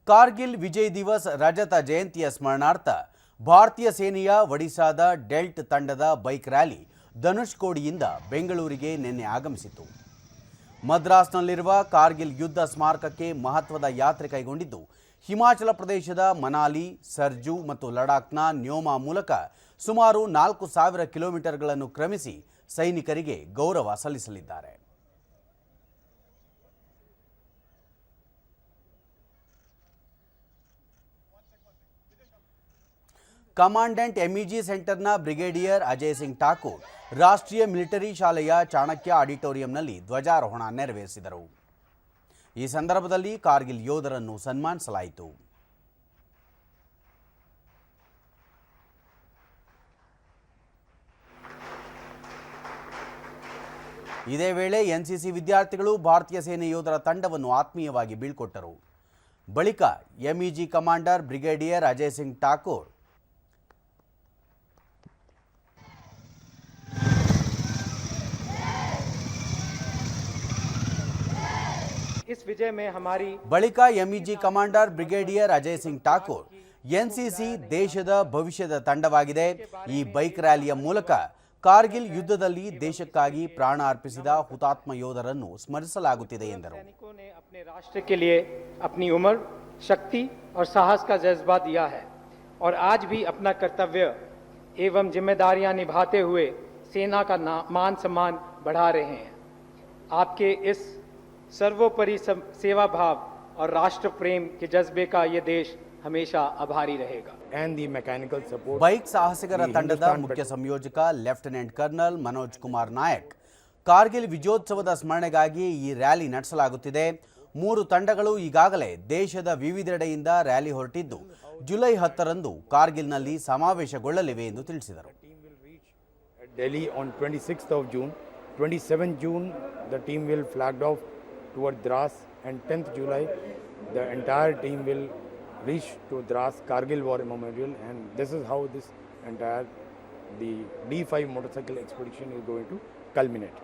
ಕಾರ್ಗಿಲ್ ವಿಜಯ್ ದಿವಸ್ ರಜತ ಜಯಂತಿಯ ಸ್ಮರಣಾರ್ಥ ಭಾರತೀಯ ಸೇನೆಯ ಒಡಿಶಾದ ಡೆಲ್ಟ್ ತಂಡದ ಬೈಕ್ ರ್ಯಾಲಿ ಧನುಷ್ಕೋಡಿಯಿಂದ ಬೆಂಗಳೂರಿಗೆ ನಿನ್ನೆ ಆಗಮಿಸಿತು. ಮದ್ರಾಸ್ನಲ್ಲಿರುವ ಕಾರ್ಗಿಲ್ ಯುದ್ಧ ಸ್ಮಾರಕಕ್ಕೆ ಮಹತ್ವದ ಯಾತ್ರೆ ಕೈಗೊಂಡಿದ್ದು, ಹಿಮಾಚಲ ಪ್ರದೇಶದ ಮನಾಲಿ, ಸರ್ಜು ಮತ್ತು ಲಡಾಖ್ನ ನ್ಯೋಮಾ ಮೂಲಕ ಸುಮಾರು 4000 ಕಿಲೋಮೀಟರ್ಗಳನ್ನು ಕ್ರಮಿಸಿ ಸೈನಿಕರಿಗೆ ಗೌರವ ಸಲ್ಲಿಸಲಿದ್ದಾರೆ. ಕಮಾಂಡೆಂಟ್ ಎಂಇಜಿ ಸೆಂಟರ್ನ ಬ್ರಿಗೇಡಿಯರ್ ಅಜಯ್ ಸಿಂಗ್ ಠಾಕೂರ್ ರಾಷ್ಟ್ರೀಯ ಮಿಲಿಟರಿ ಶಾಲೆಯ ಚಾಣಕ್ಯ ಆಡಿಟೋರಿಯಂನಲ್ಲಿ ಧ್ವಜಾರೋಹಣ ನೆರವೇರಿಸಿದರು. ಈ ಸಂದರ್ಭದಲ್ಲಿ ಕಾರ್ಗಿಲ್ ಯೋಧರನ್ನು ಸನ್ಮಾನಿಸಲಾಯಿತು. ಇದೇ ವೇಳೆ ಎನ್ಸಿಸಿ ವಿದ್ಯಾರ್ಥಿಗಳು ಭಾರತೀಯ ಸೇನೆ ಯೋಧರ ತಂಡವನ್ನು ಆತ್ಮೀಯವಾಗಿ ಬೀಳ್ಕೊಟ್ಟರು. ಬಳಿಕ MEG commander brigadier Ajay Singh Thakur ಬಳಿಕ MEG commander brigadier Ajay Singh Thakur NCC ದೇಶದ ಭವಿಷ್ಯದ ತಂಡವಾಗಿದೆ. ಈ ಬೈಕ್ ರ್ಯಾಲಿಯ ಮೂಲಕ ಕಾರ್ಗಿಲ್ ಯುದ್ಧದಲ್ಲಿ ದೇಶಕ್ಕಾಗಿ ಪ್ರಾಣ ಅರ್ಪಿಸಿದ ಹುತಾತ್ಮ ಯೋಧರನ್ನು ಸ್ಮರಿಸಲಾಗುತ್ತಿದೆ ಎಂದರು. अपने राष्ट्र के लिए अपनी उम्र, शक्ति और साहस का जज्बा दिया है और आज भी अपना कर्तव्य एवं जिम्मेदारियां निभाते हुए सेना का मान सम्मान बढ़ा रहे हैं. आपके इस सर्वोपरि सेवा भाव और राष्ट्र प्रेम के जज्बे का ये देश हमेशा आभारी रहेगा. ಬೈಕ್ ಸಾಹಸಿಗರ ತಂಡದ ಮುಖ್ಯ ಸಂಯೋಜಕ ಲೆಫ್ಟಿನೆಂಟ್ ಕರ್ನಲ್ ಮನೋಜ್ ಕುಮಾರ್ ನಾಯಕ್, ಕಾರ್ಗಿಲ್ ವಿಜಯೋತ್ಸವದ ಸ್ಮರಣೆಗಾಗಿ ಈ ರ್ಯಾಲಿ ನಡೆಸಲಾಗುತ್ತಿದೆ. 3 ತಂಡಗಳು ಈಗಾಗಲೇ ದೇಶದ ವಿವಿಧೆಡೆಯಿಂದ ರ್ಯಾಲಿ ಹೊರಟಿದ್ದು, ಜುಲೈ 10ರಂದು ಕಾರ್ಗಿಲ್ನಲ್ಲಿ ಸಮಾವೇಶಗೊಳ್ಳಲಿವೆ ಎಂದು ತಿಳಿಸಿದರು. Delhi on 26th of June, 27th June the team will flagged off toward Dras, and 10th July the entire team will reach to Dras Kargil War Memorial, and this is how this entire the D5 motorcycle expedition is going to culminate.